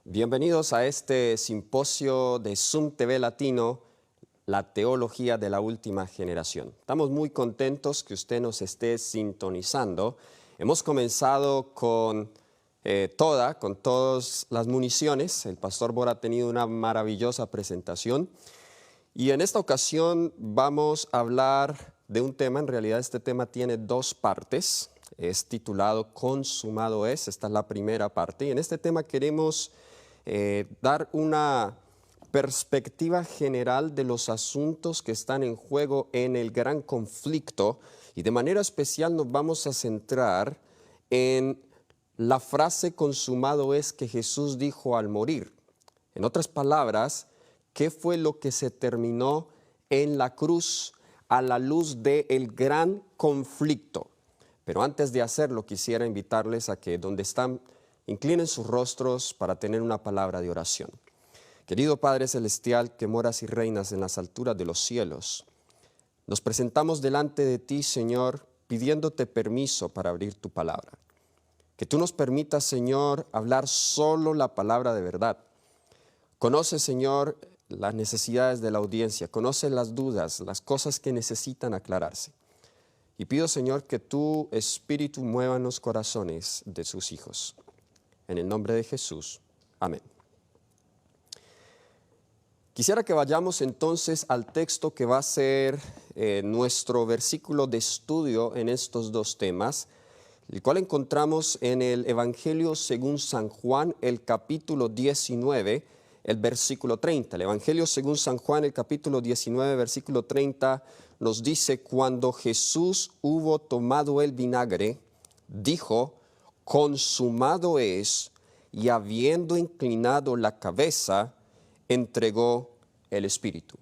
Bienvenidos a este simposio de Zoom TV Latino, la teología de la última generación. Estamos muy contentos que usted nos esté sintonizando. Hemos comenzado con todas las municiones. El pastor Bora ha tenido una maravillosa presentación. Y en esta ocasión vamos a hablar de un tema. En realidad este tema tiene dos partes. Es titulado Consumado es. Esta es la primera parte. Y en este tema queremos dar una perspectiva general de los asuntos que están en juego en el gran conflicto, y de manera especial nos vamos a centrar en la frase consumado es que Jesús dijo al morir. En otras palabras, ¿qué fue lo que se terminó en la cruz a la luz del gran conflicto? Pero antes de hacerlo, quisiera invitarles a que donde están, inclinen sus rostros para tener una palabra de oración. Querido Padre Celestial, que moras y reinas en las alturas de los cielos, nos presentamos delante de ti, Señor, pidiéndote permiso para abrir tu palabra. Que tú nos permitas, Señor, hablar solo la palabra de verdad. Conoce, Señor, las necesidades de la audiencia, conoce las dudas, las cosas que necesitan aclararse. Y pido, Señor, que tu Espíritu mueva en los corazones de sus hijos. En el nombre de Jesús. Amén. Quisiera que vayamos entonces al texto que va a ser nuestro versículo de estudio en estos dos temas, el cual encontramos en el Evangelio según San Juan, el capítulo 19, el versículo 30. El Evangelio según San Juan, el capítulo 19, versículo 30, nos dice: cuando Jesús hubo tomado el vinagre, dijo: consumado es, y habiendo inclinado la cabeza, entregó el Espíritu.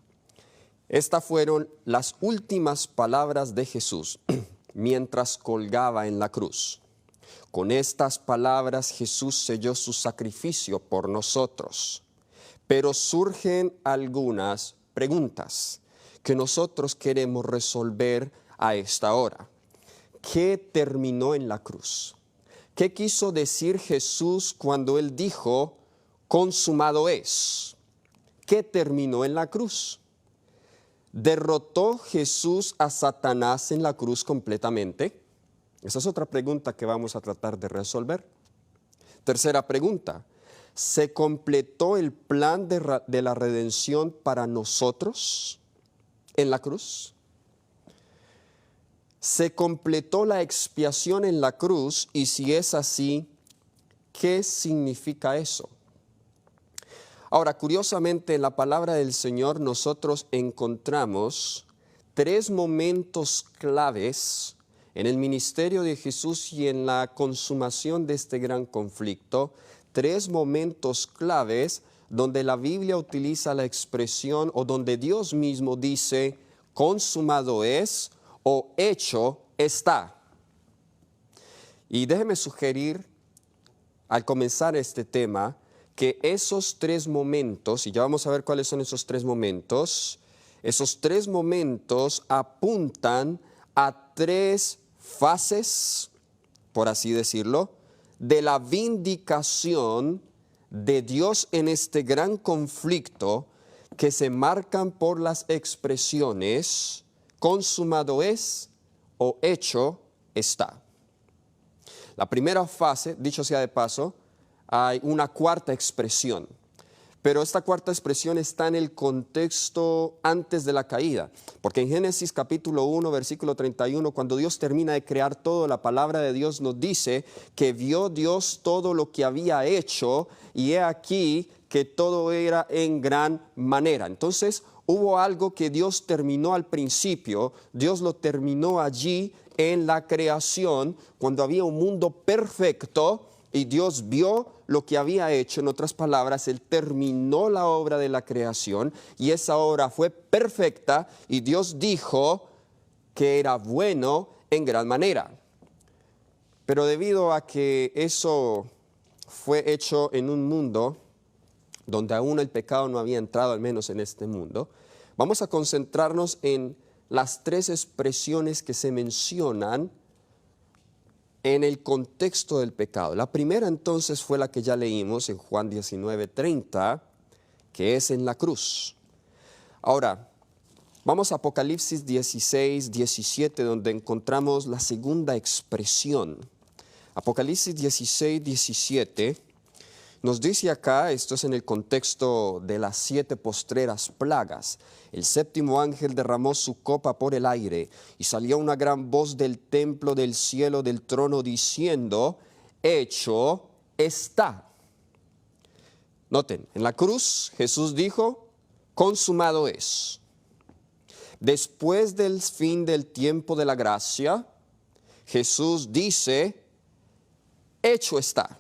Estas fueron las últimas palabras de Jesús mientras colgaba en la cruz. Con estas palabras Jesús selló su sacrificio por nosotros. Pero surgen algunas preguntas que nosotros queremos resolver a esta hora. ¿Qué terminó en la cruz? ¿Qué quiso decir Jesús cuando Él dijo, consumado es? ¿Qué terminó en la cruz? ¿Derrotó Jesús a Satanás en la cruz completamente? Esa es otra pregunta que vamos a tratar de resolver. Tercera pregunta, ¿se completó el plan de la redención para nosotros en la cruz? ¿Se completó la expiación en la cruz? Y si es así, ¿qué significa eso? Ahora, curiosamente, en la palabra del Señor nosotros encontramos tres momentos claves en el ministerio de Jesús y en la consumación de este gran conflicto. Tres momentos claves donde la Biblia utiliza la expresión, o donde Dios mismo dice, consumado es, o hecho está. Y déjeme sugerir, al comenzar este tema, que esos tres momentos, y ya vamos a ver cuáles son esos tres momentos apuntan a tres fases, por así decirlo, de la vindicación de Dios en este gran conflicto, que se marcan por las expresiones consumado es o hecho está. La primera fase, dicho sea de paso, hay una cuarta expresión, pero esta cuarta expresión está en el contexto antes de la caída, porque en Génesis capítulo 1, versículo 31, cuando Dios termina de crear todo, la palabra de Dios nos dice que vio Dios todo lo que había hecho, y he aquí que todo era en gran manera. Entonces, hubo algo que Dios terminó al principio, Dios lo terminó allí en la creación, cuando había un mundo perfecto, y Dios vio lo que había hecho. En otras palabras, Él terminó la obra de la creación, y esa obra fue perfecta, y Dios dijo que era bueno en gran manera. Pero debido a que eso fue hecho en un mundo donde aún el pecado no había entrado, al menos en este mundo, vamos a concentrarnos en las tres expresiones que se mencionan en el contexto del pecado. La primera entonces fue la que ya leímos en Juan 19:30, que es en la cruz. Ahora, vamos a Apocalipsis 16:17, donde encontramos la segunda expresión. Apocalipsis 16:17 nos dice acá, esto es en el contexto de las 7 postreras plagas: el séptimo ángel derramó su copa por el aire, y salió una gran voz del templo del cielo del trono diciendo: hecho está. Noten, en la cruz Jesús dijo: consumado es. Después del fin del tiempo de la gracia, Jesús dice: hecho está.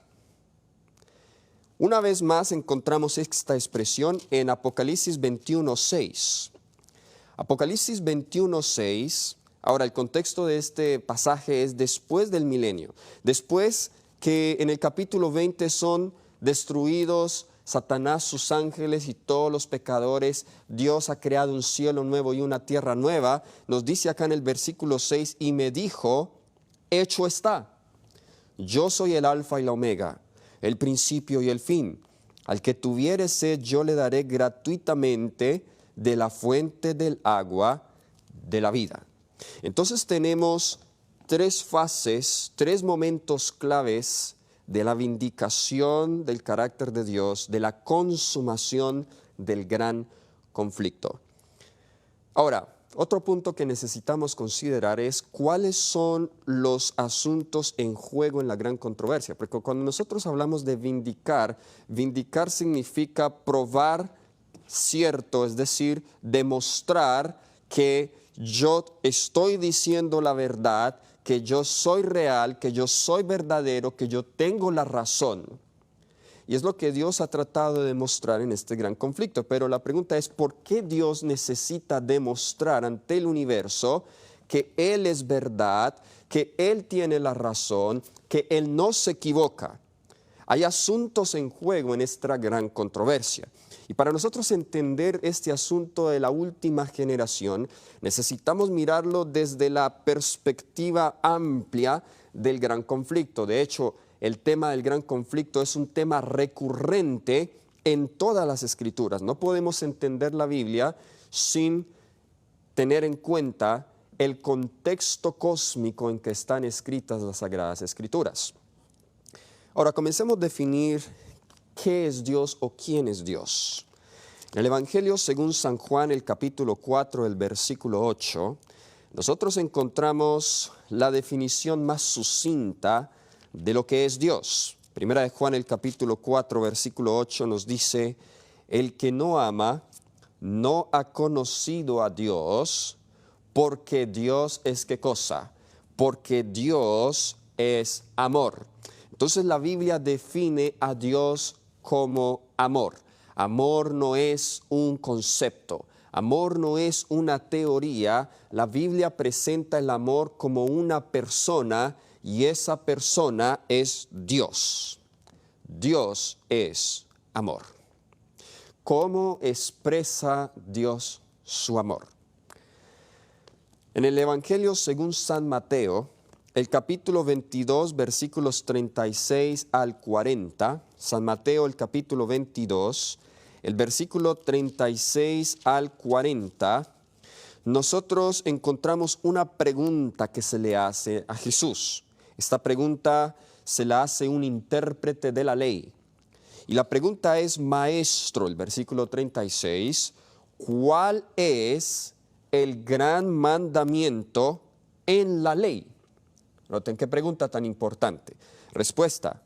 Una vez más encontramos esta expresión en Apocalipsis 21:6. Apocalipsis 21:6, ahora el contexto de este pasaje es después del milenio. Después que en el capítulo 20 son destruidos Satanás, sus ángeles y todos los pecadores, Dios ha creado un cielo nuevo y una tierra nueva. Nos dice acá en el versículo 6: y me dijo: hecho está. Yo soy el alfa y la omega, el principio y el fin. Al que tuviere sed, yo le daré gratuitamente de la fuente del agua de la vida. Entonces tenemos 3 fases, 3 momentos claves de la vindicación del carácter de Dios, de la consumación del gran conflicto. Ahora, otro punto que necesitamos considerar es cuáles son los asuntos en juego en la gran controversia. Porque cuando nosotros hablamos de vindicar, vindicar significa probar cierto, es decir, demostrar que yo estoy diciendo la verdad, que yo soy real, que yo soy verdadero, que yo tengo la razón. Y es lo que Dios ha tratado de demostrar en este gran conflicto. Pero la pregunta es: ¿por qué Dios necesita demostrar ante el universo que Él es verdad, que Él tiene la razón, que Él no se equivoca? Hay asuntos en juego en esta gran controversia. Y para nosotros entender este asunto de la última generación, necesitamos mirarlo desde la perspectiva amplia del gran conflicto. De hecho, el tema del gran conflicto es un tema recurrente en todas las escrituras. No podemos entender la Biblia sin tener en cuenta el contexto cósmico en que están escritas las Sagradas Escrituras. Ahora, comencemos a definir qué es Dios o quién es Dios. En el Evangelio según San Juan, el capítulo 4, el versículo 8, nosotros encontramos la definición más sucinta de lo que es Dios. Primera de Juan, el capítulo 4, versículo 8 nos dice: el que no ama no ha conocido a Dios, porque Dios es ¿qué cosa? Porque Dios es amor. Entonces la Biblia define a Dios como amor. Amor no es un concepto, amor no es una teoría. La Biblia presenta el amor como una persona, y esa persona es Dios. Dios es amor. ¿Cómo expresa Dios su amor? En el Evangelio según San Mateo, el capítulo 22, versículos 36 al 40, San Mateo, el capítulo 22, el versículo 36 al 40, nosotros encontramos una pregunta que se le hace a Jesús. Esta pregunta se la hace un intérprete de la ley. Y la pregunta es: Maestro, el versículo 36, ¿cuál es el gran mandamiento en la ley? Noten qué pregunta tan importante. Respuesta: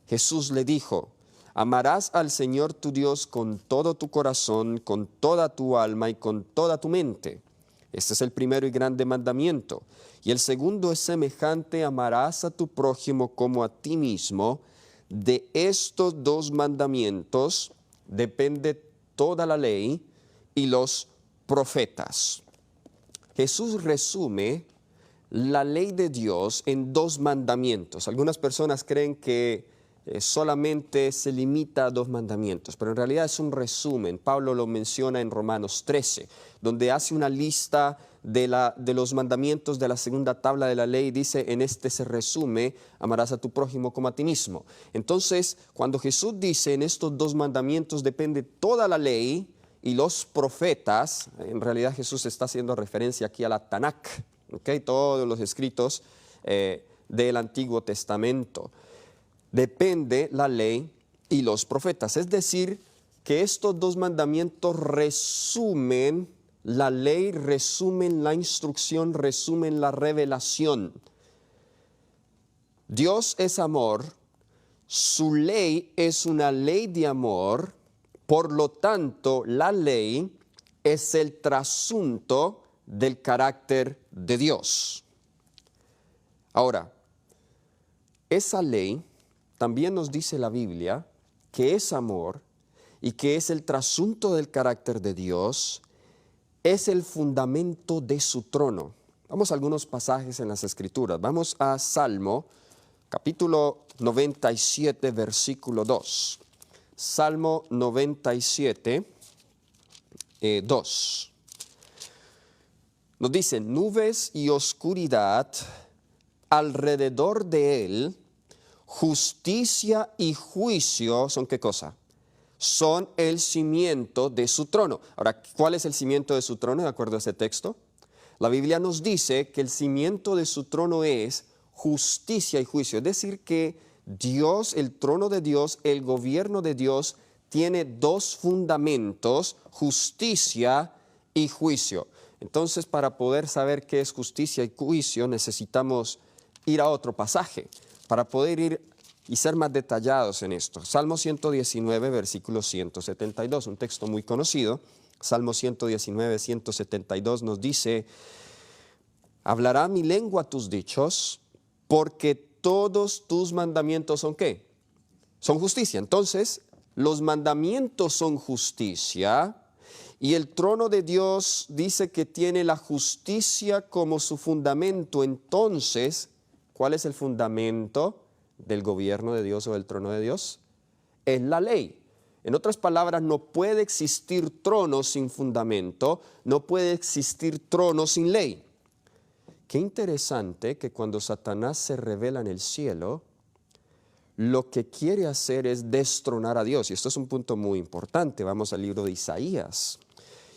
Jesús le dijo: amarás al Señor tu Dios con todo tu corazón, con toda tu alma y con toda tu mente. Este es el primero y grande mandamiento. Y el segundo es semejante: amarás a tu prójimo como a ti mismo. De estos 2 mandamientos depende toda la ley y los profetas. Jesús resume la ley de Dios en 2 mandamientos. Algunas personas creen que solamente se limita a 2 mandamientos, pero en realidad es un resumen. Pablo lo menciona en Romanos 13, donde hace una lista de los mandamientos de la segunda tabla de la ley. Dice, en este se resume, amarás a tu prójimo como a ti mismo. Entonces, cuando Jesús dice, en estos 2 mandamientos depende toda la ley y los profetas, en realidad Jesús está haciendo referencia aquí a la Tanakh, ¿okay? Todos los escritos del Antiguo Testamento. Depende la ley y los profetas. Es decir, que estos 2 mandamientos resumen la ley, resumen la instrucción, resumen la revelación. Dios es amor, su ley es una ley de amor, por lo tanto, la ley es el trasunto del carácter de Dios. Ahora, esa ley también nos dice la Biblia que es amor y que es el trasunto del carácter de Dios, es el fundamento de su trono. Vamos a algunos pasajes en las Escrituras. Vamos a Salmo, capítulo 97, versículo 2. Salmo 97, 2. Nos dice, nubes y oscuridad alrededor de él, justicia y juicio, ¿son qué cosa? Son el cimiento de su trono. Ahora, ¿cuál es el cimiento de su trono de acuerdo a ese texto? La Biblia nos dice que el cimiento de su trono es justicia y juicio. Es decir, que Dios, el trono de Dios, el gobierno de Dios, tiene 2 fundamentos, justicia y juicio. Entonces, para poder saber qué es justicia y juicio, necesitamos ir a otro pasaje, para poder ir y ser más detallados en esto. Salmo 119, versículo 172, un texto muy conocido. Salmo 119, 172 nos dice, hablará mi lengua tus dichos, porque todos tus mandamientos son ¿qué? Son justicia. Entonces, los mandamientos son justicia, y el trono de Dios dice que tiene la justicia como su fundamento. Entonces, ¿cuál es el fundamento del gobierno de Dios o del trono de Dios? Es la ley. En otras palabras, no puede existir trono sin fundamento, no puede existir trono sin ley. Qué interesante que cuando Satanás se revela en el cielo, lo que quiere hacer es destronar a Dios. Y esto es un punto muy importante. Vamos al libro de Isaías.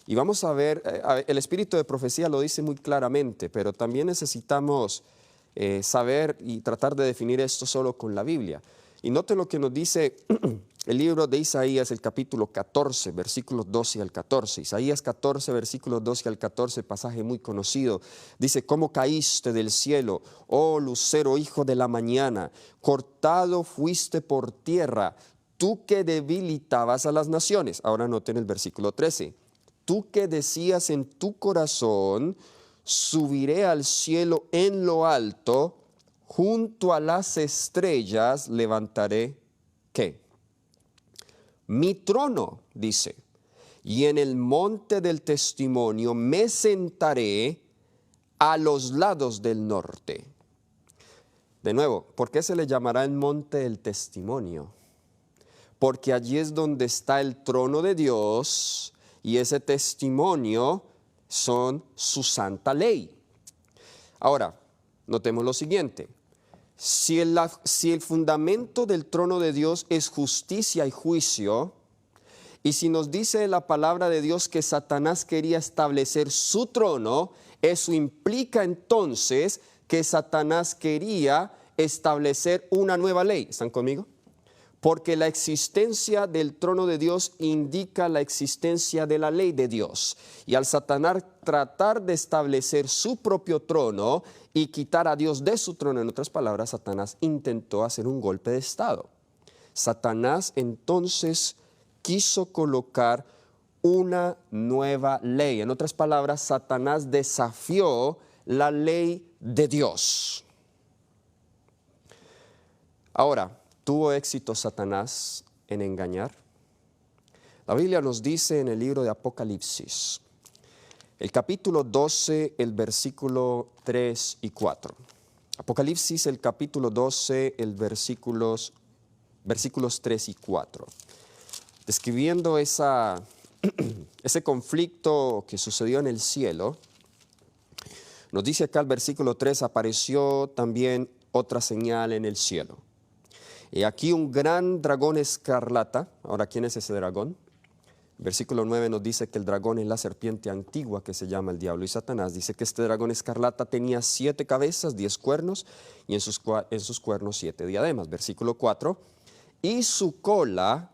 Y vamos a ver, el espíritu de profecía lo dice muy claramente, pero también necesitamos saber y tratar de definir esto solo con la Biblia. Y note lo que nos dice el libro de Isaías, el capítulo 14, versículos 12 al 14. Isaías 14, versículos 12 al 14, pasaje muy conocido. Dice, ¿cómo caíste del cielo, oh lucero, hijo de la mañana? Cortado fuiste por tierra, tú que debilitabas a las naciones. Ahora noten el versículo 13. Tú que decías en tu corazón, subiré al cielo en lo alto, junto a las estrellas levantaré, ¿qué? Mi trono, dice, y en el monte del testimonio me sentaré a los lados del norte. De nuevo, ¿por qué se le llamará el monte del testimonio? Porque allí es donde está el trono de Dios, y ese testimonio son su santa ley. Ahora, notemos lo siguiente. Si el fundamento del trono de Dios es justicia y juicio, y si nos dice la palabra de Dios que Satanás quería establecer su trono, eso implica entonces que Satanás quería establecer una nueva ley. ¿Están conmigo? Porque la existencia del trono de Dios indica la existencia de la ley de Dios. Y al Satanás tratar de establecer su propio trono y quitar a Dios de su trono, en otras palabras, Satanás intentó hacer un golpe de estado. Satanás entonces quiso colocar una nueva ley. En otras palabras, Satanás desafió la ley de Dios. Ahora, ¿tuvo éxito Satanás en engañar? La Biblia nos dice en el libro de Apocalipsis, el capítulo 12, el versículo 3 y 4. Apocalipsis, el capítulo 12, el versículos versículos 3 y 4. Describiendo ese conflicto que sucedió en el cielo, nos dice acá el versículo 3, apareció también otra señal en el cielo. Y aquí un gran dragón escarlata. Ahora, ¿quién es ese dragón? Versículo 9 nos dice que el dragón es la serpiente antigua que se llama el diablo y Satanás. Dice que este dragón escarlata tenía 7 cabezas, 10 cuernos y en sus cuernos 7 diademas. Versículo 4, y su cola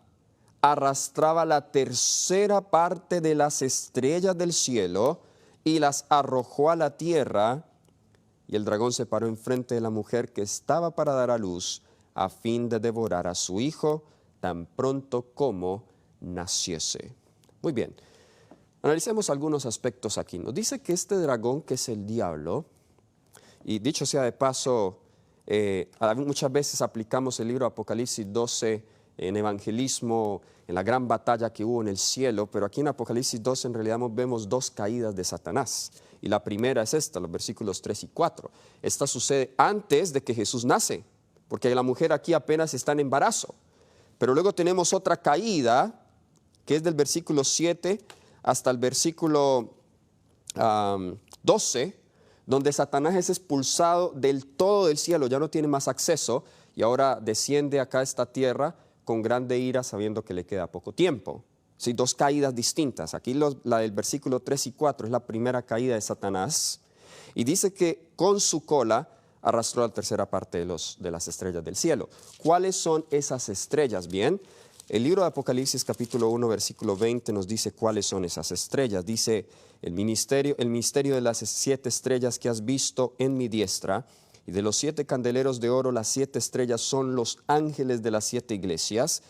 arrastraba la tercera parte de las estrellas del cielo y las arrojó a la tierra, y el dragón se paró enfrente de la mujer que estaba para dar a luz a fin de devorar a su hijo tan pronto como naciese. Muy bien, analicemos algunos aspectos aquí. Nos dice que este dragón, que es el diablo, y dicho sea de paso, muchas veces aplicamos el libro de Apocalipsis 12 en evangelismo, en la gran batalla que hubo en el cielo, pero aquí en Apocalipsis 12 en realidad vemos 2 caídas de Satanás. Y la primera es esta, los versículos 3 y 4. Esta sucede antes de que Jesús nace, porque la mujer aquí apenas está en embarazo. Pero luego tenemos otra caída, que es del versículo 7 hasta el versículo 12, donde Satanás es expulsado del todo del cielo, ya no tiene más acceso, y ahora desciende acá a esta tierra con grande ira, sabiendo que le queda poco tiempo. Sí, 2 caídas distintas. Aquí la del versículo 3 y 4 es la primera caída de Satanás, y dice que con su cola arrastró la tercera parte de las estrellas del cielo. ¿Cuáles son esas estrellas? Bien, el libro de Apocalipsis capítulo 1 versículo 20 nos dice cuáles son esas estrellas. Dice, el misterio de las 7 estrellas que has visto en mi diestra, y de los 7 candeleros de oro, las 7 estrellas son los ángeles de las 7 iglesias,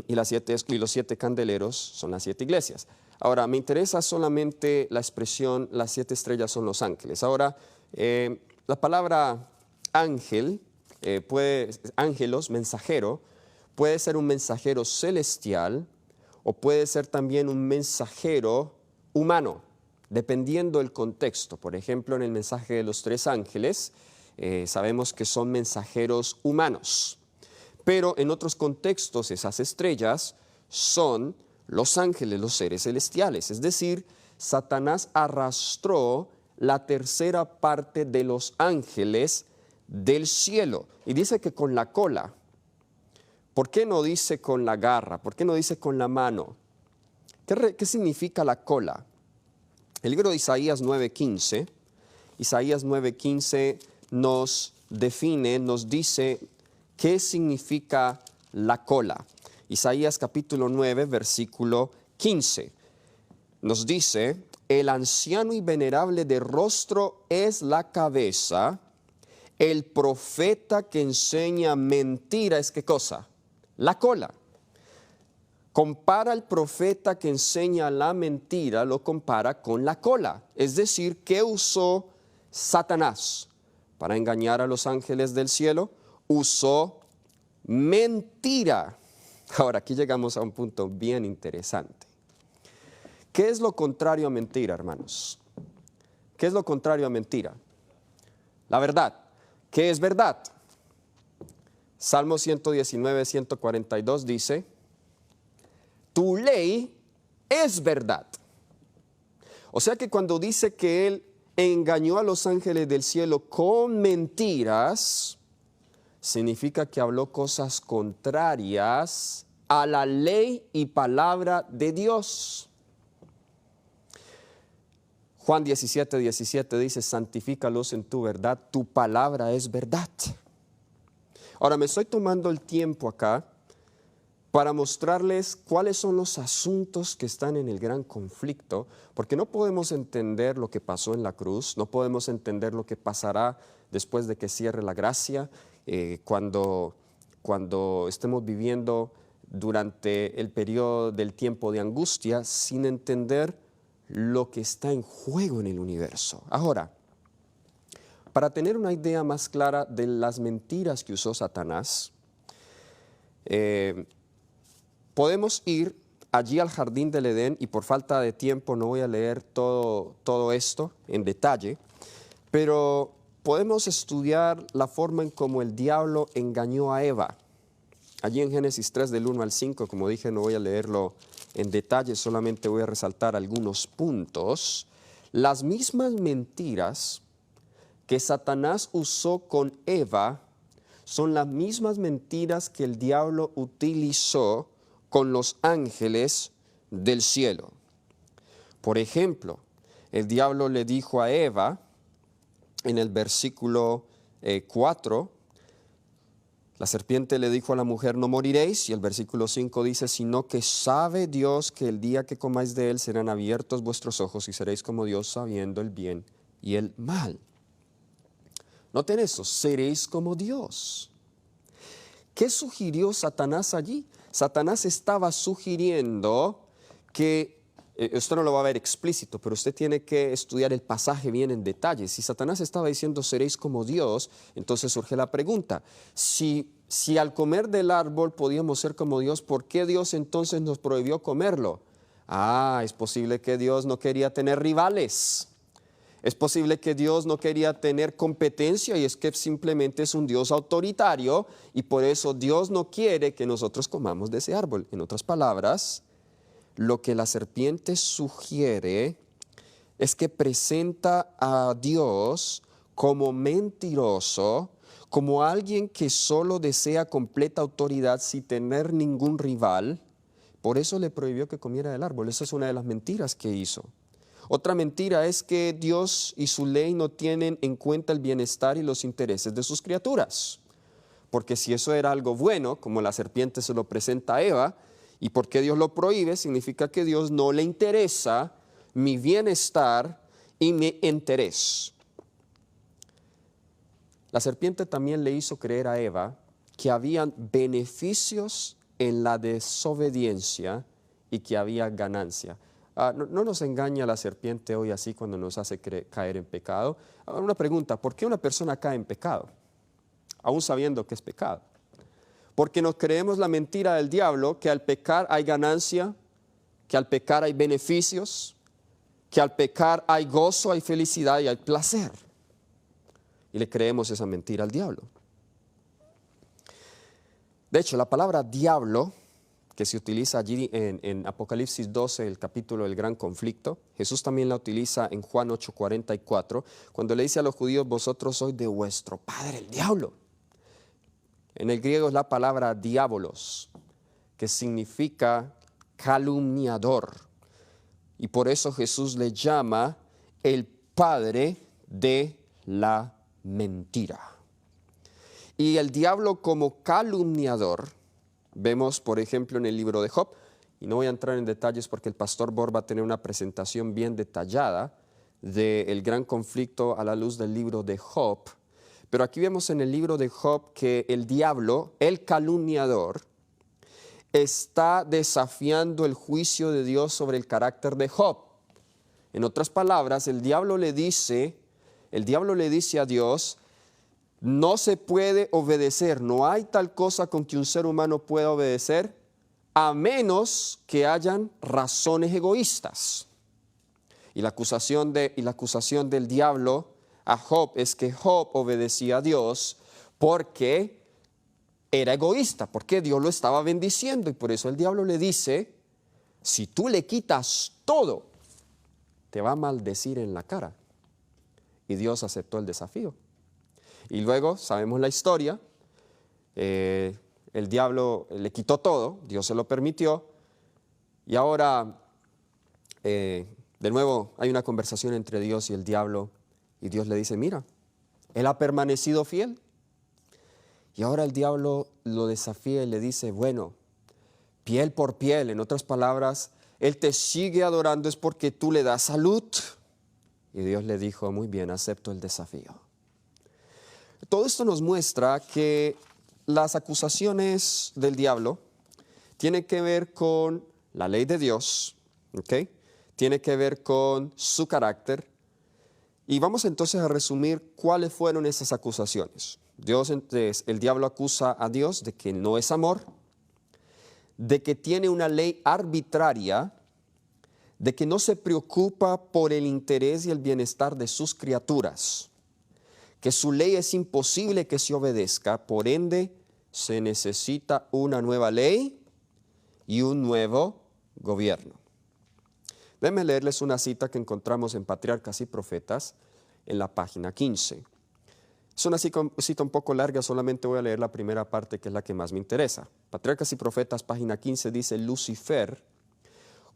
y los 7 candeleros son las 7 iglesias. Ahora, me interesa solamente la expresión, las 7 estrellas son los ángeles. Ahora, la palabra ángel, ángelos, mensajero, puede ser un mensajero celestial o puede ser también un mensajero humano, dependiendo del contexto. Por ejemplo, en el mensaje de los 3 ángeles, sabemos que son mensajeros humanos. Pero en otros contextos esas estrellas son los ángeles, los seres celestiales. Es decir, Satanás arrastró la tercera parte de los ángeles del cielo. Y dice que con la cola. ¿Por qué no dice con la garra? ¿Por qué no dice con la mano? ¿Qué significa la cola? El libro de Isaías 9:15 nos define, nos dice qué significa la cola. Isaías capítulo 9, versículo 15, nos dice, el anciano y venerable de rostro es la cabeza, el profeta que enseña mentira es ¿qué cosa? La cola. Compara al profeta que enseña la mentira, lo compara con la cola. Es decir, ¿qué usó Satanás para engañar a los ángeles del cielo? Usó mentira. Ahora, aquí llegamos a un punto bien interesante. ¿Qué es lo contrario a mentira, hermanos? ¿Qué es lo contrario a mentira? La verdad. ¿Qué es verdad? Salmo 119, 142 dice, tu ley es verdad. O sea que cuando dice que él engañó a los ángeles del cielo con mentiras, significa que habló cosas contrarias a la ley y palabra de Dios. Juan 17:17 dice, santifícalos en tu verdad, tu palabra es verdad. Ahora me estoy tomando el tiempo acá para mostrarles cuáles son los asuntos que están en el gran conflicto, porque no podemos entender lo que pasó en la cruz, no podemos entender lo que pasará después de que cierre la gracia, cuando estemos viviendo durante el periodo del tiempo de angustia, sin entender lo que está en juego en el universo. Ahora, para tener una idea más clara de las mentiras que usó Satanás, podemos ir allí al jardín del Edén, y por falta de tiempo no voy a leer todo esto en detalle, pero podemos estudiar la forma en cómo el diablo engañó a Eva. allí en Génesis 3 del 1 al 5, como dije, no voy a leerlo en detalle, solamente voy a resaltar algunos puntos. Las mismas mentiras que Satanás usó con Eva son las mismas mentiras que el diablo utilizó con los ángeles del cielo. Por ejemplo, el diablo le dijo a Eva en el versículo 4, la serpiente le dijo a la mujer, no moriréis, y el versículo 5 dice, sino que sabe Dios que el día que comáis de él serán abiertos vuestros ojos y seréis como Dios sabiendo el bien y el mal. Noten eso, seréis como Dios. ¿Qué sugirió Satanás allí? Satanás estaba sugiriendo que, esto no lo va a ver explícito, pero usted tiene que estudiar el pasaje bien en detalle. Si Satanás estaba diciendo seréis como Dios, entonces surge la pregunta, si al comer del árbol podíamos ser como Dios, ¿por qué Dios entonces nos prohibió comerlo? Es posible que Dios no quería tener rivales. Es posible que Dios no quería tener competencia y es que simplemente es un Dios autoritario y por eso Dios no quiere que nosotros comamos de ese árbol. En otras palabras, lo que la serpiente sugiere es que presenta a Dios como mentiroso, como alguien que solo desea completa autoridad sin tener ningún rival. Por eso le prohibió que comiera del árbol. Esa es una de las mentiras que hizo. Otra mentira es que Dios y su ley no tienen en cuenta el bienestar y los intereses de sus criaturas. Porque si eso era algo bueno, como la serpiente se lo presenta a Eva, y porque Dios lo prohíbe, significa que Dios no le interesa mi bienestar y mi interés. La serpiente también le hizo creer a Eva que habían beneficios en la desobediencia y que había ganancia. No nos engaña la serpiente hoy así cuando nos hace caer en pecado. Una pregunta, ¿por qué una persona cae en pecado? Aún sabiendo que es pecado. Porque nos creemos la mentira del diablo, que al pecar hay ganancia, que al pecar hay beneficios, que al pecar hay gozo, hay felicidad y hay placer. Y le creemos esa mentira al diablo. De hecho, la palabra diablo, que se utiliza allí en Apocalipsis 12, el capítulo del gran conflicto, Jesús también la utiliza en Juan 8:44, cuando le dice a los judíos, vosotros sois de vuestro padre el diablo. En el griego es la palabra diabolos, que significa calumniador. Y por eso Jesús le llama el padre de la mentira. Y el diablo como calumniador, vemos, por ejemplo, en el libro de Job, y no voy a entrar en detalles porque el pastor Bor va a tener una presentación bien detallada del gran conflicto a la luz del libro de Job, pero aquí vemos en el libro de Job que el diablo, el calumniador, está desafiando el juicio de Dios sobre el carácter de Job. En otras palabras, el diablo le dice a Dios, no se puede obedecer, no hay tal cosa con que un ser humano pueda obedecer a menos que hayan razones egoístas. Y la acusación del diablo a Job es que Job obedecía a Dios porque era egoísta, porque Dios lo estaba bendiciendo y por eso el diablo le dice, si tú le quitas todo, te va a maldecir en la cara. Y Dios aceptó el desafío. Y luego sabemos la historia, el diablo le quitó todo, Dios se lo permitió, y ahora de nuevo hay una conversación entre Dios y el diablo, y Dios le dice, mira, él ha permanecido fiel. Y ahora el diablo lo desafía y le dice, bueno, piel por piel, en otras palabras, él te sigue adorando es porque tú le das salud. Y Dios le dijo, muy bien, acepto el desafío. Todo esto nos muestra que las acusaciones del diablo tienen que ver con la ley de Dios, ¿ok? Tiene que ver con su carácter. Y vamos entonces a resumir cuáles fueron esas acusaciones. El diablo acusa a Dios de que no es amor, de que tiene una ley arbitraria, de que no se preocupa por el interés y el bienestar de sus criaturas, que su ley es imposible que se obedezca, por ende se necesita una nueva ley y un nuevo gobierno. Déjenme leerles una cita que encontramos en Patriarcas y Profetas en la página 15. Es una cita un poco larga, solamente voy a leer la primera parte que es la que más me interesa. Patriarcas y Profetas, página 15, dice: Lucifer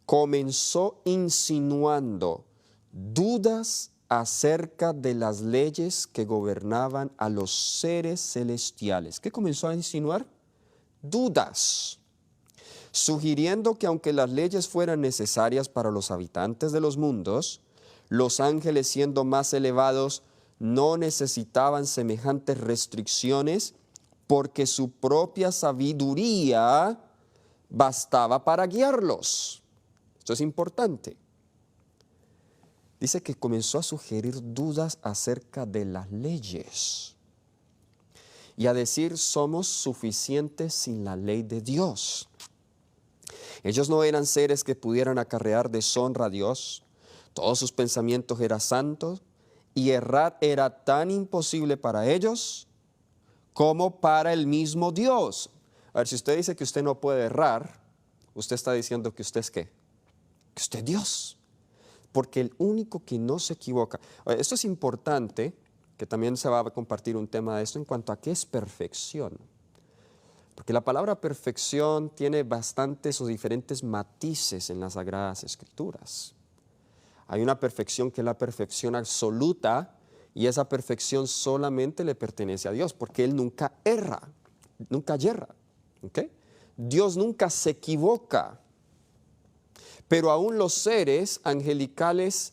comenzó insinuando dudas acerca de las leyes que gobernaban a los seres celestiales. ¿Qué comenzó a insinuar? Dudas, sugiriendo que aunque las leyes fueran necesarias para los habitantes de los mundos, los ángeles, siendo más elevados, no necesitaban semejantes restricciones porque su propia sabiduría bastaba para guiarlos. Esto es importante. Dice que comenzó a sugerir dudas acerca de las leyes y a decir: somos suficientes sin la ley de Dios. Ellos no eran seres que pudieran acarrear deshonra a Dios. Todos sus pensamientos eran santos y errar era tan imposible para ellos como para el mismo Dios. A ver, si usted dice que usted no puede errar, usted está diciendo que usted es ¿qué? Que usted es Dios. Porque el único que no se equivoca. Esto es importante, que también se va a compartir un tema de esto en cuanto a qué es perfección. Porque la palabra perfección tiene bastantes o diferentes matices en las Sagradas Escrituras. Hay una perfección que es la perfección absoluta, y esa perfección solamente le pertenece a Dios, porque Él nunca erra, nunca yerra. ¿Okay? Dios nunca se equivoca. Pero aún los seres angelicales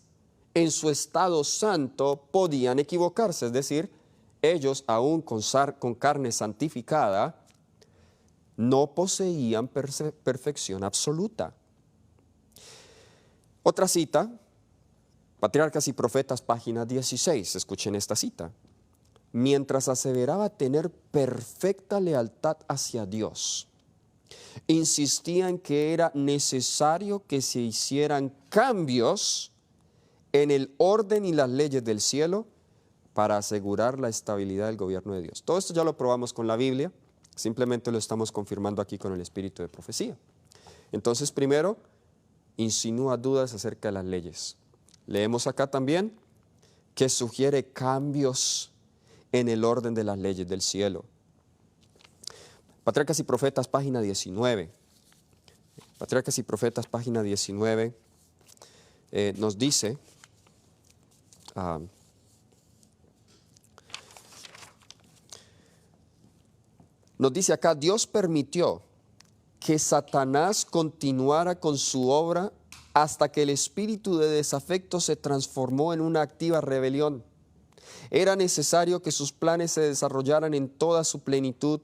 en su estado santo podían equivocarse, es decir, ellos aún con carne santificada no poseían perfección absoluta. Otra cita, Patriarcas y Profetas, página 16, escuchen esta cita. Mientras aseveraba tener perfecta lealtad hacia Dios, insistía en que era necesario que se hicieran cambios en el orden y las leyes del cielo para asegurar la estabilidad del gobierno de Dios. Todo esto ya lo probamos con la Biblia, simplemente lo estamos confirmando aquí con el espíritu de profecía. Entonces, primero, insinúa dudas acerca de las leyes. Leemos acá también que sugiere cambios en el orden de las leyes del cielo. Patriarcas y Profetas, página 19. Patriarcas y Profetas, página 19, nos dice, acá: Dios permitió que Satanás continuara con su obra hasta que el espíritu de desafecto se transformó en una activa rebelión. Era necesario que sus planes se desarrollaran en toda su plenitud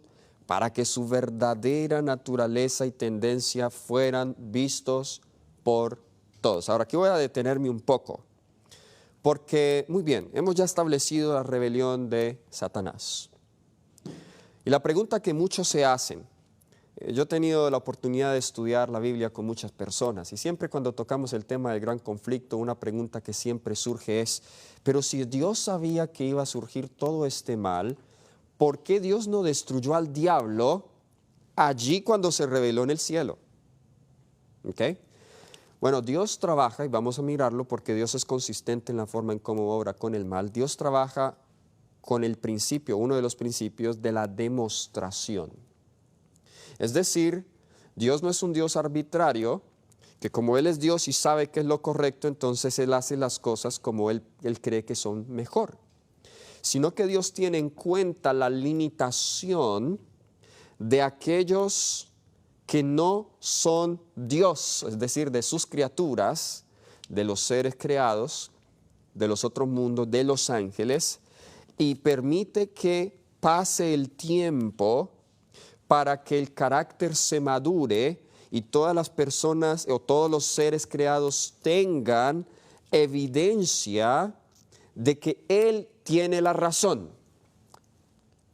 para que su verdadera naturaleza y tendencia fueran vistos por todos. Ahora, aquí voy a detenerme un poco, porque, muy bien, hemos ya establecido la rebelión de Satanás. Y la pregunta que muchos se hacen, yo he tenido la oportunidad de estudiar la Biblia con muchas personas, y siempre cuando tocamos el tema del gran conflicto, una pregunta que siempre surge es: pero si Dios sabía que iba a surgir todo este mal, ¿por qué Dios no destruyó al diablo allí cuando se reveló en el cielo? ¿Okay? Bueno, Dios trabaja, y vamos a mirarlo porque Dios es consistente en la forma en cómo obra con el mal. Dios trabaja con el principio, uno de los principios de la demostración. Es decir, Dios no es un Dios arbitrario, que como Él es Dios y sabe qué es lo correcto, entonces Él hace las cosas como Él cree que son mejor. Sino que Dios tiene en cuenta la limitación de aquellos que no son Dios, es decir, de sus criaturas, de los seres creados, de los otros mundos, de los ángeles, y permite que pase el tiempo para que el carácter se madure y todas las personas o todos los seres creados tengan evidencia de que Él tiene la razón.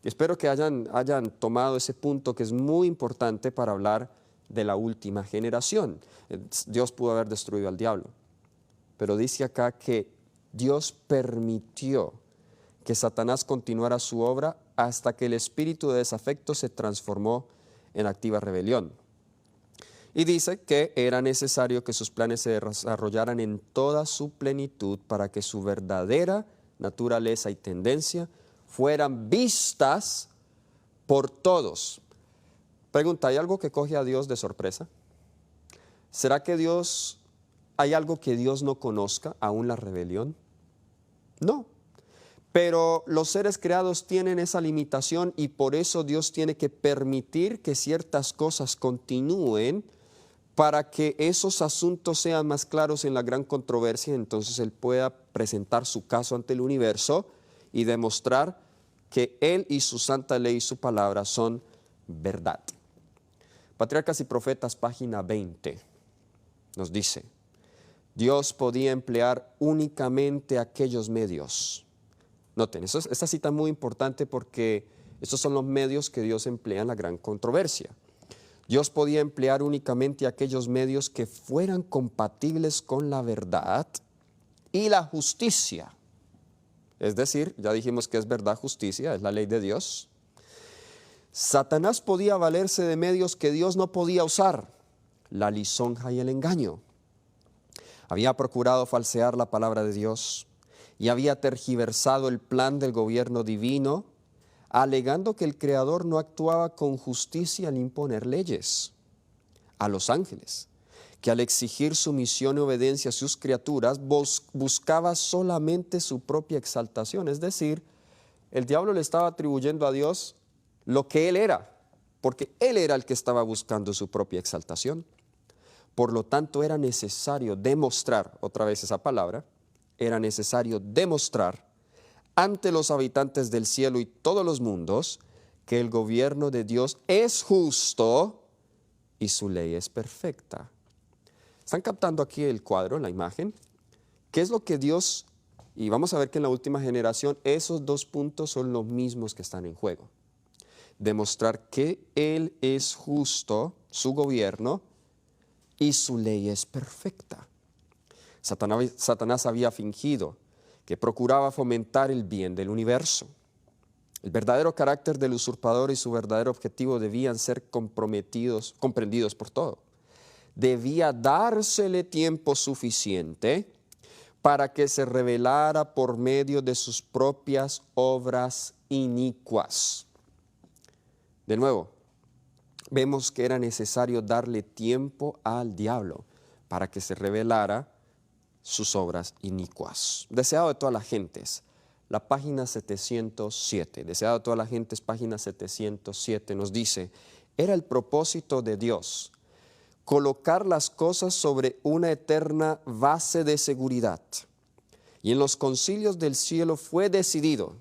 Espero que hayan tomado ese punto, que es muy importante para hablar de la última generación. Dios pudo haber destruido al diablo, pero dice acá que Dios permitió que Satanás continuara su obra hasta que el espíritu de desafecto se transformó en activa rebelión. Y dice que era necesario que sus planes se desarrollaran en toda su plenitud para que su verdadera naturaleza y tendencia fueran vistas por todos. Pregunta, ¿hay algo que coge a Dios de sorpresa? ¿Será que hay algo que Dios no conozca, aún la rebelión? No. Pero los seres creados tienen esa limitación y por eso Dios tiene que permitir que ciertas cosas continúen para que esos asuntos sean más claros en la gran controversia. Entonces Él pueda presentar su caso ante el universo y demostrar que Él y su santa ley y su palabra son verdad. Patriarcas y Profetas, página 20, nos dice: Dios podía emplear únicamente aquellos medios. Noten, esta cita es muy importante porque estos son los medios que Dios emplea en la gran controversia. Dios podía emplear únicamente aquellos medios que fueran compatibles con la verdad y la justicia. Es decir, ya dijimos que es verdad, justicia, es la ley de Dios. Satanás podía valerse de medios que Dios no podía usar: la lisonja y el engaño. Había procurado falsear la palabra de Dios y había tergiversado el plan del gobierno divino, alegando que el Creador no actuaba con justicia al imponer leyes a los ángeles, que al exigir sumisión y obediencia a sus criaturas buscaba solamente su propia exaltación. Es decir, el diablo le estaba atribuyendo a Dios lo que Él era, porque Él era el que estaba buscando su propia exaltación. Por lo tanto, era necesario demostrar, otra vez esa palabra, era necesario demostrar ante los habitantes del cielo y todos los mundos que el gobierno de Dios es justo y su ley es perfecta. ¿Están captando aquí el cuadro, la imagen? ¿Qué es lo que Dios, y vamos a ver que en la última generación esos dos puntos son los mismos que están en juego? Demostrar que Él es justo, su gobierno, y su ley es perfecta. Satanás había fingido que procuraba fomentar el bien del universo. El verdadero carácter del usurpador y su verdadero objetivo debían ser comprendidos por todo. Debía dársele tiempo suficiente para que se revelara por medio de sus propias obras inicuas. De nuevo, vemos que era necesario darle tiempo al diablo para que se revelara sus obras inicuas. Deseado de todas las gentes, la página 707, deseado de todas las gentes, página 707, nos dice: era el propósito de Dios colocar las cosas sobre una eterna base de seguridad. Y en los concilios del cielo fue decidido,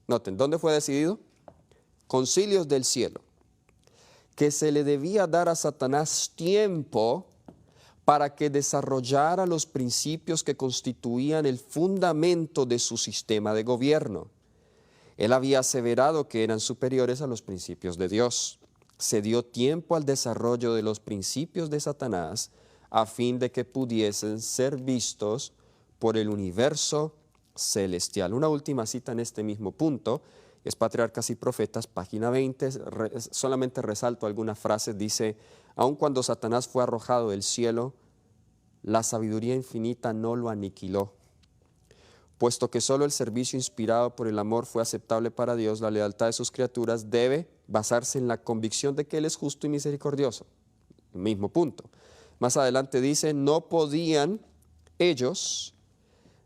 noten, ¿dónde fue decidido? Concilios del cielo, que se le debía dar a Satanás tiempo para que desarrollara los principios que constituían el fundamento de su sistema de gobierno. Él había aseverado que eran superiores a los principios de Dios. Se dio tiempo al desarrollo de los principios de Satanás a fin de que pudiesen ser vistos por el universo celestial. Una última cita en este mismo punto es Patriarcas y Profetas, página 20, solamente resalto algunas frases. Dice: aun cuando Satanás fue arrojado del cielo, la sabiduría infinita no lo aniquiló. Puesto que solo el servicio inspirado por el amor fue aceptable para Dios, la lealtad de sus criaturas debe basarse en la convicción de que Él es justo y misericordioso. El mismo punto. Más adelante dice: no podían ellos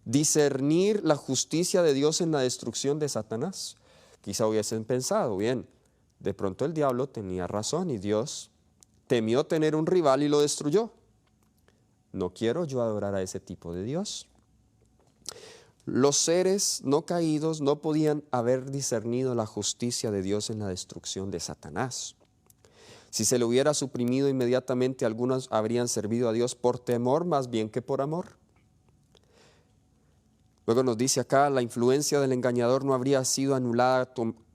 discernir la justicia de Dios en la destrucción de Satanás. Quizá hubiesen pensado, bien, de pronto el diablo tenía razón y Dios temió tener un rival y lo destruyó. No quiero yo adorar a ese tipo de Dios. Los seres no caídos no podían haber discernido la justicia de Dios en la destrucción de Satanás. Si se le hubiera suprimido inmediatamente, algunos habrían servido a Dios por temor más bien que por amor. Luego nos dice acá: la influencia del engañador no habría sido anulada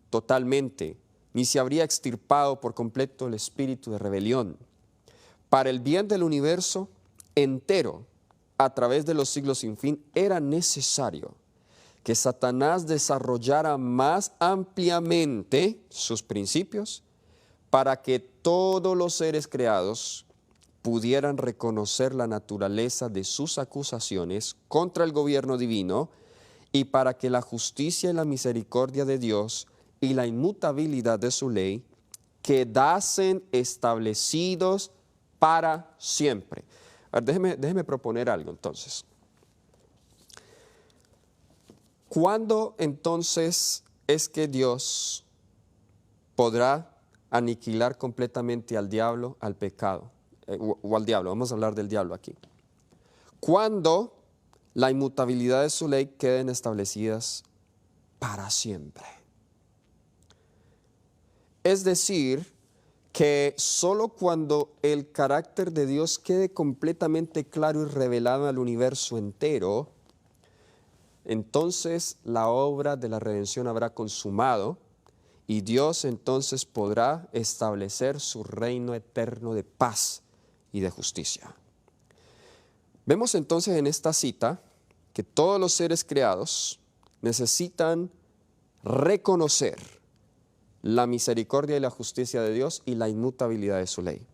totalmente, ni se habría extirpado por completo el espíritu de rebelión. Para el bien del universo entero, a través de los siglos sin fin, era necesario que Satanás desarrollara más ampliamente sus principios para que todos los seres creados pudieran reconocer la naturaleza de sus acusaciones contra el gobierno divino y para que la justicia y la misericordia de Dios y la inmutabilidad de su ley quedasen establecidos para siempre. A ver, déjeme proponer algo entonces. ¿Cuándo entonces es que Dios podrá aniquilar completamente al diablo, al pecado? O al diablo, vamos a hablar del diablo aquí. Cuando la inmutabilidad de su ley queden establecidas para siempre. Es decir, que solo cuando el carácter de Dios quede completamente claro y revelado al universo entero, entonces la obra de la redención habrá consumado y Dios entonces podrá establecer su reino eterno de paz y de justicia. Vemos entonces en esta cita que todos los seres creados necesitan reconocer la misericordia y la justicia de Dios y la inmutabilidad de su ley.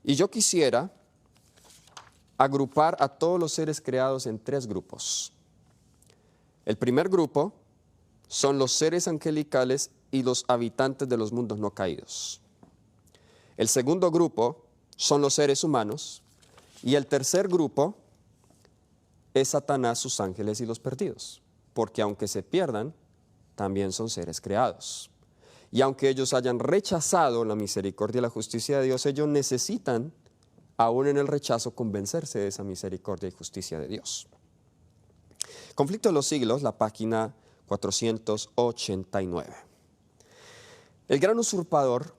Y yo quisiera agrupar a todos los seres creados en tres grupos. El primer grupo son los seres angelicales y los habitantes de los mundos no caídos. El segundo grupo son los seres humanos. Y el tercer grupo es Satanás, sus ángeles y los perdidos. Porque aunque se pierdan, también son seres creados. Y aunque ellos hayan rechazado la misericordia y la justicia de Dios, ellos necesitan, aún en el rechazo, convencerse de esa misericordia y justicia de Dios. Conflicto de los siglos, la página 489. El gran usurpador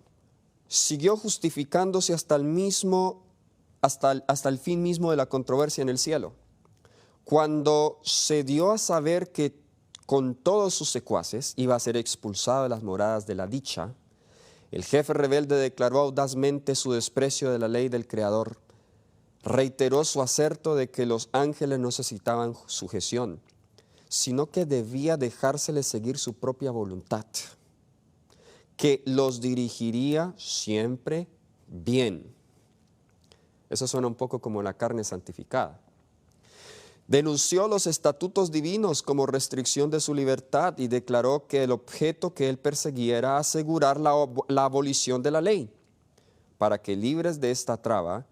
siguió justificándose hasta el fin mismo de la controversia en el cielo, cuando se dio a saber que con todos sus secuaces iba a ser expulsado de las moradas de la dicha. El jefe rebelde declaró audazmente su desprecio de la ley del Creador. Reiteró su aserto de que los ángeles no necesitaban sujeción, sino que debía dejárseles seguir su propia voluntad, que los dirigiría siempre bien. Eso suena un poco como la carne santificada. Denunció los estatutos divinos como restricción de su libertad y declaró que el objeto que él perseguía era asegurar la abolición de la ley, para que libres de esta traba,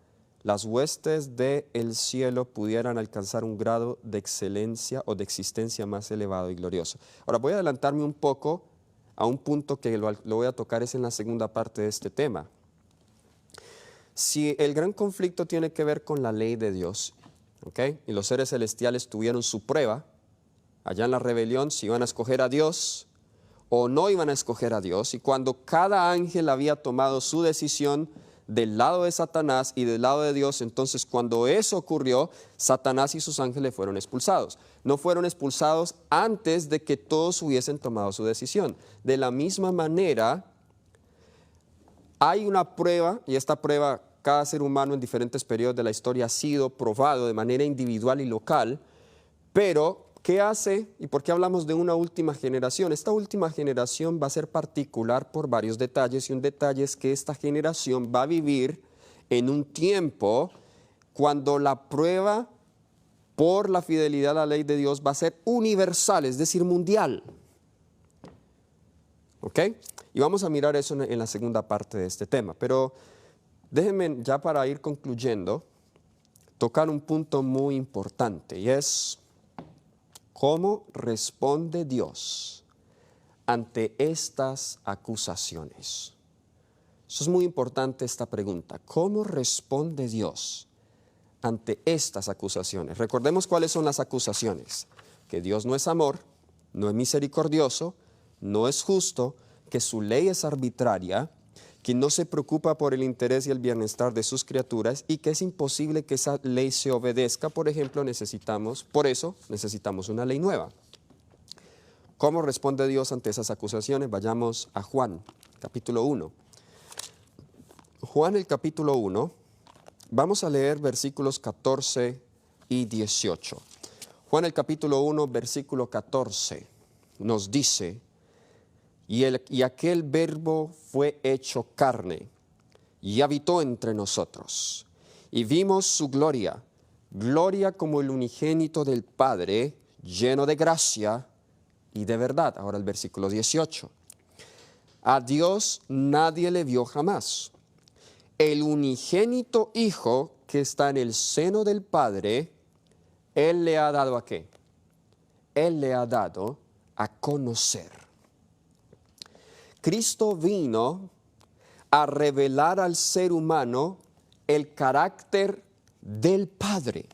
las huestes del cielo pudieran alcanzar un grado de excelencia o de existencia más elevado y glorioso. Ahora voy a adelantarme un poco a un punto que lo voy a tocar es en la segunda parte de este tema. Si el gran conflicto tiene que ver con la ley de Dios, ¿okay? Y los seres celestiales tuvieron su prueba, allá en la rebelión, si iban a escoger a Dios o no iban a escoger a Dios, y cuando cada ángel había tomado su decisión del lado de Satanás y del lado de Dios, entonces cuando eso ocurrió, Satanás y sus ángeles fueron expulsados. No fueron expulsados antes de que todos hubiesen tomado su decisión. De la misma manera, hay una prueba, y esta prueba, cada ser humano en diferentes periodos de la historia ha sido probado de manera individual y local, pero ¿qué hace y por qué hablamos de una última generación? Esta última generación va a ser particular por varios detalles, y un detalle es que esta generación va a vivir en un tiempo cuando la prueba por la fidelidad a la ley de Dios va a ser universal, es decir, mundial. ¿Ok? Y vamos a mirar eso en la segunda parte de este tema. Pero déjenme ya para ir concluyendo, tocar un punto muy importante, y es ¿cómo responde Dios ante estas acusaciones? Eso es muy importante, esta pregunta. ¿Cómo responde Dios ante estas acusaciones? Recordemos cuáles son las acusaciones. Que Dios no es amor, no es misericordioso, no es justo, que su ley es arbitraria, que no se preocupa por el interés y el bienestar de sus criaturas y que es imposible que esa ley se obedezca. Por ejemplo, por eso necesitamos una ley nueva. ¿Cómo responde Dios ante esas acusaciones? Vayamos a Juan, capítulo 1. Juan, el capítulo 1, vamos a leer versículos 14 y 18. Juan el capítulo 1, versículo 14, nos dice, y aquel verbo fue hecho carne y habitó entre nosotros. Y vimos su gloria, gloria como el unigénito del Padre, lleno de gracia y de verdad. Ahora el versículo 18. A Dios nadie le vio jamás. El unigénito Hijo que está en el seno del Padre, Él le ha dado ¿a qué? Él le ha dado a conocer. Cristo vino a revelar al ser humano el carácter del Padre.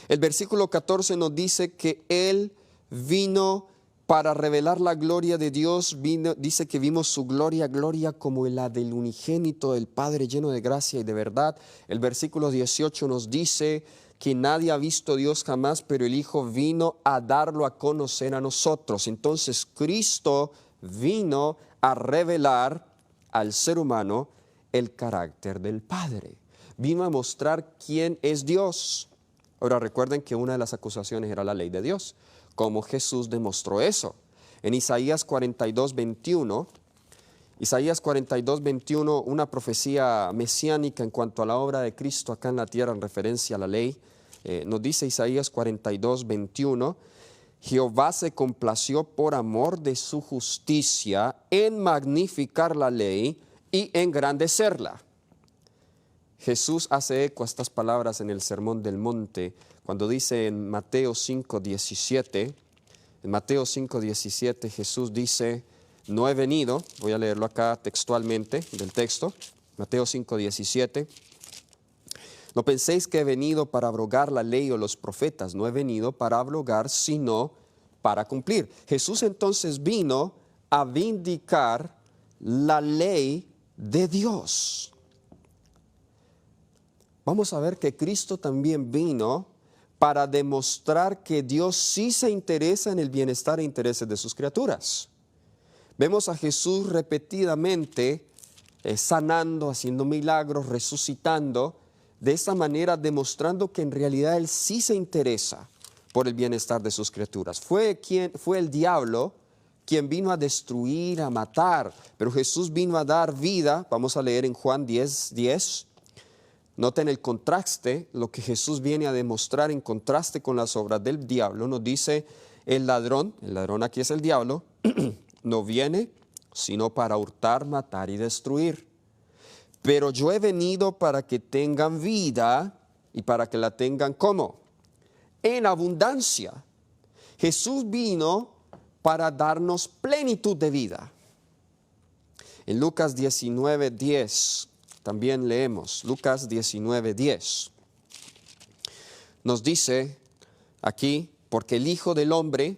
El versículo 14 nos dice que Él vino para revelar la gloria de Dios. Dice que vimos su gloria, gloria como la del unigénito del Padre, lleno de gracia y de verdad. El versículo 18 nos dice que nadie ha visto a Dios jamás, pero el Hijo vino a darlo a conocer a nosotros. Entonces Cristo vino a revelar al ser humano el carácter del Padre. Vino a mostrar quién es Dios. Ahora recuerden que una de las acusaciones era la ley de Dios. ¿Cómo Jesús demostró eso? En Isaías 42, 21, una profecía mesiánica en cuanto a la obra de Cristo acá en la tierra en referencia a la ley, nos dice Isaías 42, 21, Jehová se complació por amor de su justicia en magnificar la ley y engrandecerla. Jesús hace eco a estas palabras en el Sermón del Monte, cuando dice en Mateo 5:17, Jesús dice, no he venido, voy a leerlo acá textualmente del texto, Mateo 5:17, no penséis que he venido para abrogar la ley o los profetas, no he venido para abrogar, sino para cumplir. Jesús entonces vino a vindicar la ley de Dios. Vamos a ver que Cristo también vino para demostrar que Dios sí se interesa en el bienestar e intereses de sus criaturas. Vemos a Jesús repetidamente sanando, haciendo milagros, resucitando, de esa manera demostrando que en realidad Él sí se interesa por el bienestar de sus criaturas. Fue el diablo quien vino a destruir, a matar, pero Jesús vino a dar vida. Vamos a leer en Juan 10:10. Noten el contraste, lo que Jesús viene a demostrar en contraste con las obras del diablo. Nos dice el ladrón aquí es el diablo, no viene sino para hurtar, matar y destruir. Pero yo he venido para que tengan vida y para que la tengan ¿cómo? En abundancia. Jesús vino para darnos plenitud de vida. En Lucas 19:10 también leemos, Lucas 19:10. Nos dice aquí, porque el Hijo del Hombre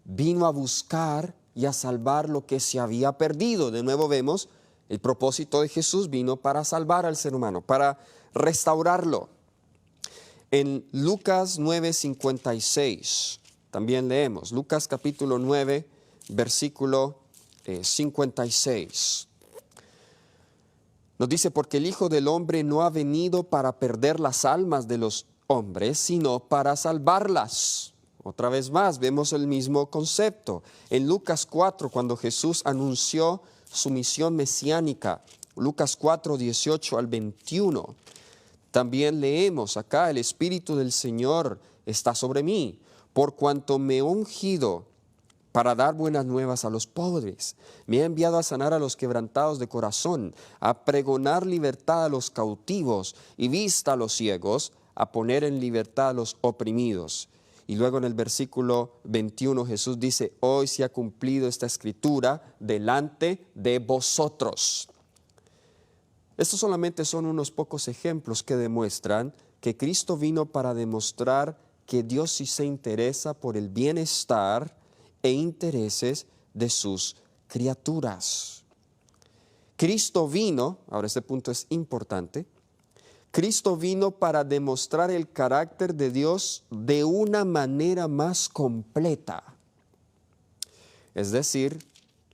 vino a buscar y a salvar lo que se había perdido. De nuevo vemos, el propósito de Jesús vino para salvar al ser humano, para restaurarlo. En Lucas 9:56 también leemos, Lucas capítulo 9, versículo 56. Nos dice, porque el Hijo del Hombre no ha venido para perder las almas de los hombres, sino para salvarlas. Otra vez más, vemos el mismo concepto. En Lucas 4, cuando Jesús anunció su misión mesiánica, Lucas 4, 18 al 21, también leemos acá, el Espíritu del Señor está sobre mí, por cuanto me he ungido para dar buenas nuevas a los pobres. Me ha enviado a sanar a los quebrantados de corazón, a pregonar libertad a los cautivos y vista a los ciegos, a poner en libertad a los oprimidos. Y luego en el versículo 21 Jesús dice, hoy se ha cumplido esta escritura delante de vosotros. Estos solamente son unos pocos ejemplos que demuestran que Cristo vino para demostrar que Dios sí se interesa por el bienestar e intereses de sus criaturas. Cristo vino, ahora este punto es importante, Cristo vino para demostrar el carácter de Dios de una manera más completa. Es decir,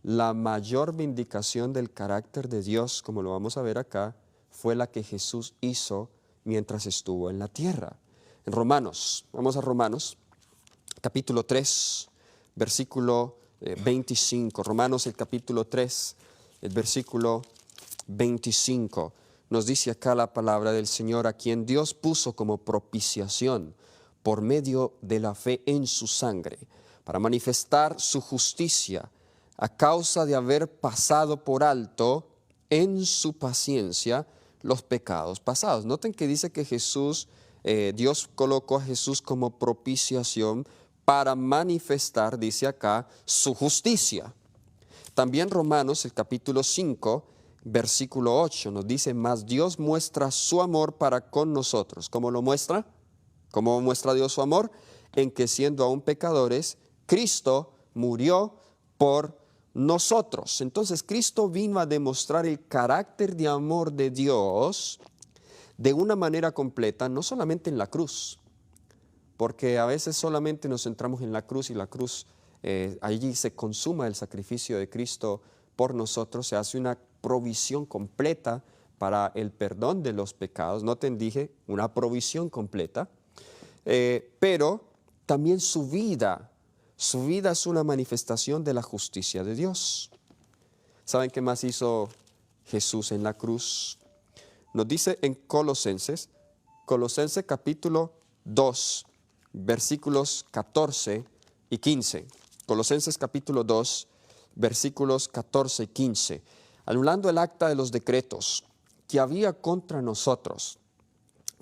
la mayor vindicación del carácter de Dios, como lo vamos a ver acá, fue la que Jesús hizo mientras estuvo en la tierra. En Romanos, vamos a Romanos, capítulo 3, versículo 25. Romanos el capítulo 3, el versículo 25. Nos dice acá la palabra del Señor, a quien Dios puso como propiciación por medio de la fe en su sangre, para manifestar su justicia a causa de haber pasado por alto en su paciencia los pecados pasados. Noten que dice que Dios colocó a Jesús como propiciación para manifestar, dice acá, su justicia. También Romanos, el capítulo 5, versículo 8, nos dice, mas Dios muestra su amor para con nosotros. ¿Cómo lo muestra? ¿Cómo muestra Dios su amor? En que siendo aún pecadores, Cristo murió por nosotros. Entonces Cristo vino a demostrar el carácter de amor de Dios de una manera completa, no solamente en la cruz, porque a veces solamente nos centramos en la cruz y la cruz, allí se consuma el sacrificio de Cristo por nosotros, se hace una provisión completa para el perdón de los pecados. No te dije una provisión completa, pero también su vida es una manifestación de la justicia de Dios. ¿Saben qué más hizo Jesús en la cruz? Nos dice en Colosenses capítulo 2, versículos 14 y 15. Colosenses capítulo 2, versículos 14 y 15. Anulando el acta de los decretos que había contra nosotros,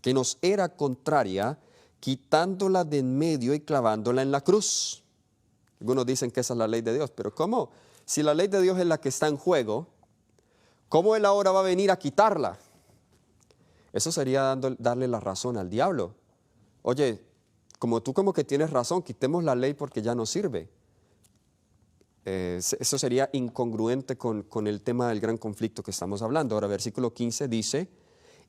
que nos era contraria, quitándola de en medio y clavándola en la cruz. Algunos dicen que esa es la ley de Dios, pero ¿cómo? Si la ley de Dios es la que está en juego, ¿cómo Él ahora va a venir a quitarla? Eso sería darle la razón al diablo. Oye, como tú como que tienes razón, quitemos la ley porque ya no sirve. Eso sería incongruente con el tema del gran conflicto que estamos hablando. Ahora, versículo 15 dice,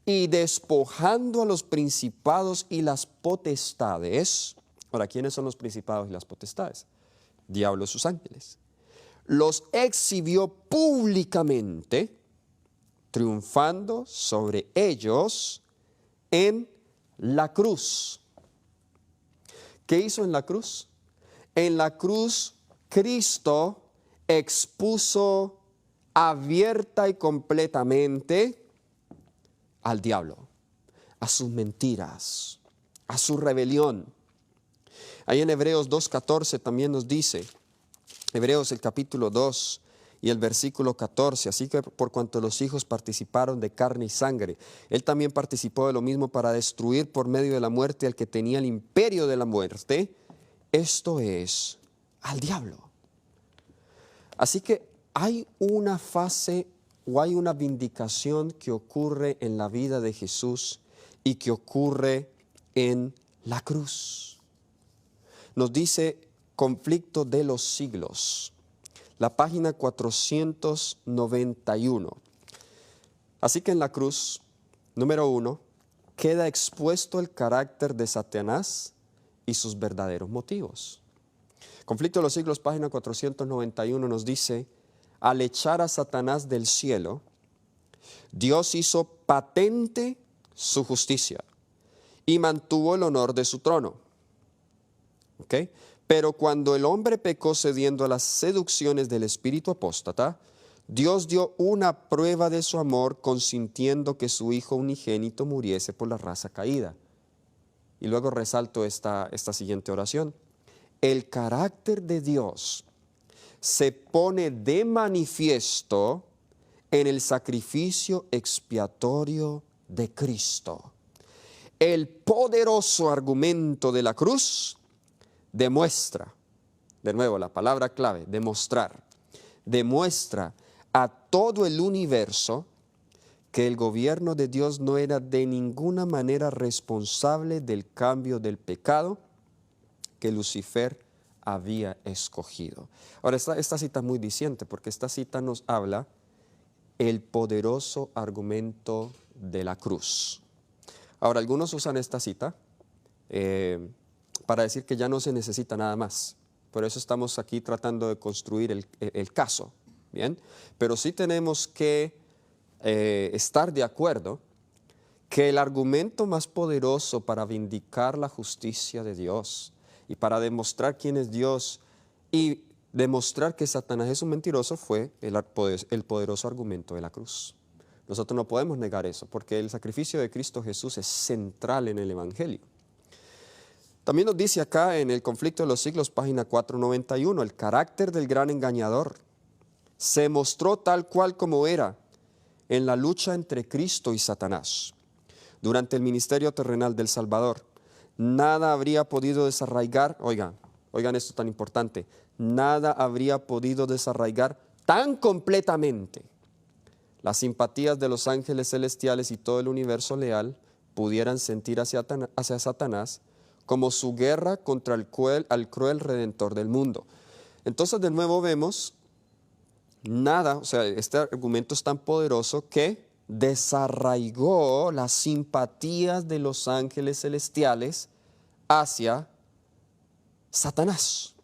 y despojando a los principados y las potestades. Ahora, ¿quiénes son los principados y las potestades? Diablo y sus ángeles. Los exhibió públicamente, triunfando sobre ellos en la cruz. ¿Qué hizo en la cruz? En la cruz Cristo expuso abierta y completamente al diablo, a sus mentiras, a su rebelión. Ahí en Hebreos 2:14 también nos dice, Hebreos el capítulo 2 y el versículo 14, así que por cuanto los hijos participaron de carne y sangre, Él también participó de lo mismo para destruir por medio de la muerte al que tenía el imperio de la muerte, esto es, al diablo. Así que hay una fase o hay una vindicación que ocurre en la vida de Jesús y que ocurre en la cruz. Nos dice conflicto de los siglos, la página 491. Así que en la cruz, número 1, queda expuesto el carácter de Satanás y sus verdaderos motivos. Conflicto de los siglos, página 491 nos dice, al echar a Satanás del cielo, Dios hizo patente su justicia y mantuvo el honor de su trono. ¿Okay? Pero cuando el hombre pecó cediendo a las seducciones del espíritu apóstata, Dios dio una prueba de su amor consintiendo que su Hijo unigénito muriese por la raza caída. Y luego resalto esta siguiente oración. El carácter de Dios se pone de manifiesto en el sacrificio expiatorio de Cristo. El poderoso argumento de la cruz demuestra, de nuevo la palabra clave, demostrar, demuestra a todo el universo que el gobierno de Dios no era de ninguna manera responsable del cambio del pecado que Lucifer había escogido. Ahora, esta cita es muy diciente porque esta cita nos habla el poderoso argumento de la cruz. Ahora, algunos usan esta cita para decir que ya no se necesita nada más. Por eso estamos aquí tratando de construir el caso, ¿bien? Pero sí tenemos que estar de acuerdo que el argumento más poderoso para vindicar la justicia de Dios y para demostrar quién es Dios y demostrar que Satanás es un mentiroso fue el poderoso argumento de la cruz. Nosotros no podemos negar eso, porque el sacrificio de Cristo Jesús es central en el Evangelio. También nos dice acá en el Conflicto de los Siglos, página 491, el carácter del gran engañador se mostró tal cual como era en la lucha entre Cristo y Satanás. Durante el ministerio terrenal del Salvador, nada habría podido desarraigar, oigan esto tan importante, nada habría podido desarraigar tan completamente las simpatías de los ángeles celestiales y todo el universo leal pudieran sentir hacia Satanás como su guerra contra el cruel redentor del mundo. Entonces de nuevo vemos este argumento es tan poderoso que desarraigó las simpatías de los ángeles celestiales hacia Satanás.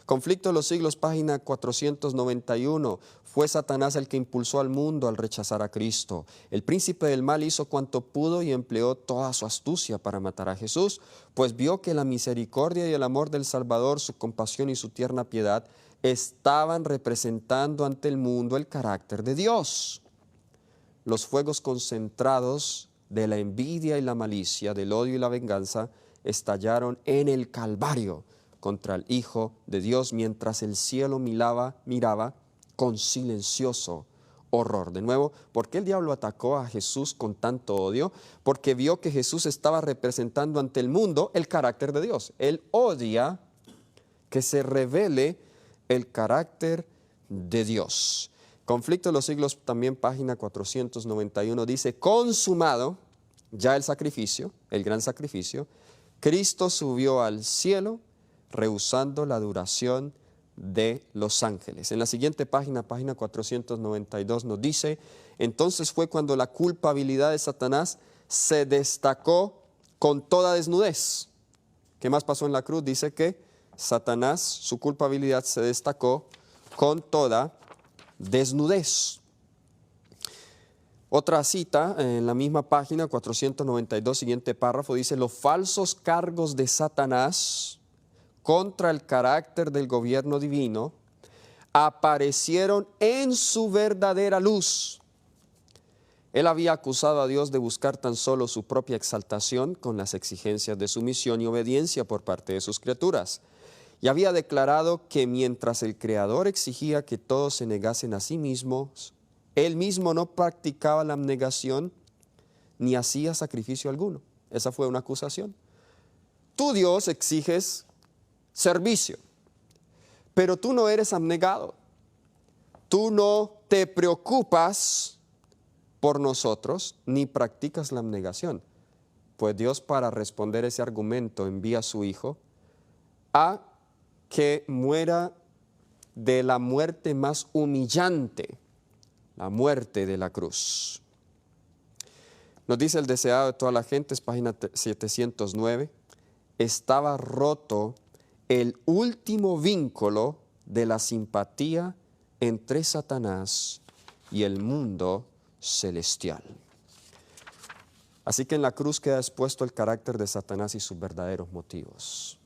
Conflicto de los Siglos, página 491. Fue Satanás el que impulsó al mundo al rechazar a Cristo. El príncipe del mal hizo cuanto pudo y empleó toda su astucia para matar a Jesús, pues vio que la misericordia y el amor del Salvador, su compasión y su tierna piedad estaban representando ante el mundo el carácter de Dios. Los fuegos concentrados de la envidia y la malicia, del odio y la venganza, estallaron en el Calvario contra el Hijo de Dios, mientras el cielo miraba con silencioso horror. De nuevo, ¿por qué el diablo atacó a Jesús con tanto odio? Porque vio que Jesús estaba representando ante el mundo el carácter de Dios. Él odia que se revele el carácter de Dios. Conflicto de los Siglos, también página 491, dice, consumado ya el sacrificio, el gran sacrificio, Cristo subió al cielo, rehusando la adoración de los ángeles. En la siguiente página 492 nos dice, entonces fue cuando la culpabilidad de Satanás se destacó con toda desnudez. ¿Qué más pasó en la cruz? Dice que Satanás, su culpabilidad se destacó con toda desnudez. Otra cita en la misma página 492, siguiente párrafo, dice, los falsos cargos de Satanás contra el carácter del gobierno divino aparecieron en su verdadera luz. Él había acusado a Dios de buscar tan solo su propia exaltación con las exigencias de sumisión y obediencia por parte de sus criaturas. Y había declarado que mientras el Creador exigía que todos se negasen a sí mismos, Él mismo no practicaba la abnegación ni hacía sacrificio alguno. Esa fue una acusación. Tú, Dios, exiges servicio, pero tú no eres abnegado. Tú no te preocupas por nosotros ni practicas la abnegación. Pues Dios, para responder ese argumento, envía a su Hijo a que muera de la muerte más humillante, la muerte de la cruz. Nos dice el deseado de toda la gente, es página 709, estaba roto el último vínculo de la simpatía entre Satanás y el mundo celestial. Así que en la cruz queda expuesto el carácter de Satanás y sus verdaderos motivos.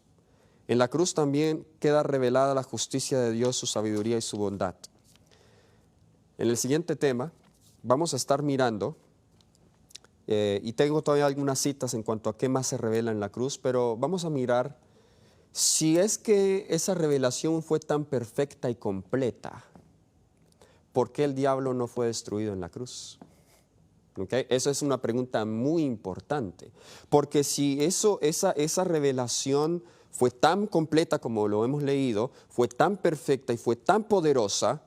En la cruz también queda revelada la justicia de Dios, su sabiduría y su bondad. En el siguiente tema vamos a estar mirando, y tengo todavía algunas citas en cuanto a qué más se revela en la cruz, pero vamos a mirar si es que esa revelación fue tan perfecta y completa, ¿por qué el diablo no fue destruido en la cruz? ¿Okay? Esa es una pregunta muy importante, porque si esa revelación fue tan completa como lo hemos leído, fue tan perfecta y fue tan poderosa,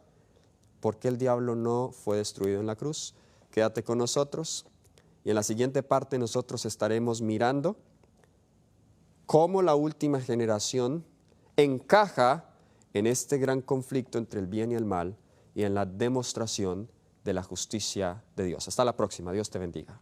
¿por qué el diablo no fue destruido en la cruz? Quédate con nosotros y en la siguiente parte nosotros estaremos mirando cómo la última generación encaja en este gran conflicto entre el bien y el mal y en la demostración de la justicia de Dios. Hasta la próxima. Dios te bendiga.